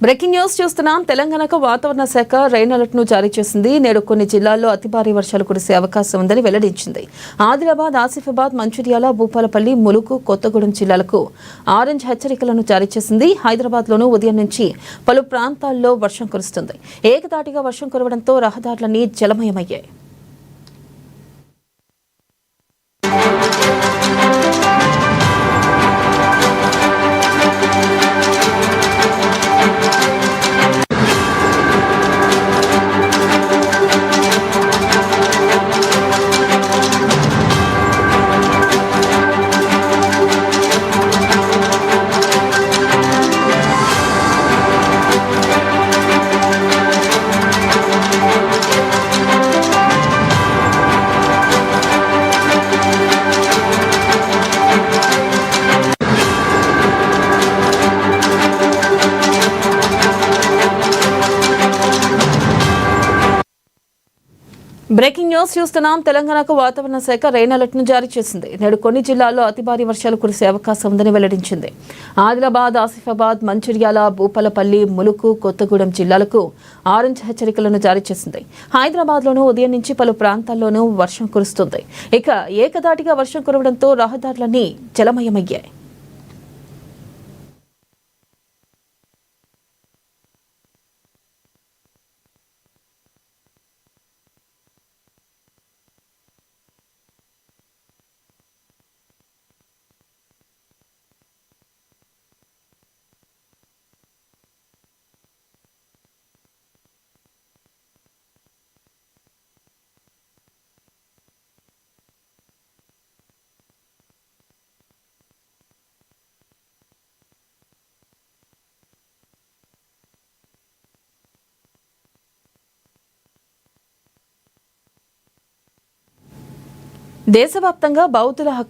Breaking news చూస్తున్నాం. తెలంగాణకు వాతావరణ శాఖ రెయిన్ అలర్ట్ ను జారీ చేసింది. నేడు కొన్ని జిల్లాల్లో అతి భారీ వర్షాలు కురిసే అవకాశం ఉందని వెల్లడించింది. ఆదిలాబాద్, ఆసిఫాబాద్, మంచిర్యాల, భూపాలపల్లి, ములుగు, కొత్తగూడెం జిల్లాలకు ఆరెంజ్ హెచ్చరికలను జారీ చేసింది. హైదరాబాద్ లోనూ ఉదయం నుంచి పలు ప్రాంతాల్లో వర్షం కురుస్తుంది. ఏకధాటిగా వర్షం కురవడంతో రహదారులన్నీ జలమయమయ్యాయి. బ్రేకింగ్ న్యూస్ చూస్తున్నాం. తెలంగాణకు వాతావరణ శాఖ రెయిన్ అలర్ట్ ను జారీ చేసింది. నేడు కొన్ని జిల్లాల్లో అతి భారీ వర్షాలు కురిసే అవకాశం ఉందని వెల్లడించింది. ఆదిలాబాద్, ఆసిఫాబాద్, మంచిర్యాల, భూపాలపల్లి, ములుగు, కొత్తగూడెం జిల్లాలకు ఆరెంజ్ హెచ్చరికలను జారీ చేసింది. హైదరాబాద్ లోనూ ఉదయం నుంచి పలు ప్రాంతాల్లోనూ వర్షం కురుస్తుంది. ఇక ఏకధాటిగా వర్షం కురవడంతో రహదారులన్నీ జలమయమయ్యాయి. దేశవ్యాప్తంగా బౌద్ధుల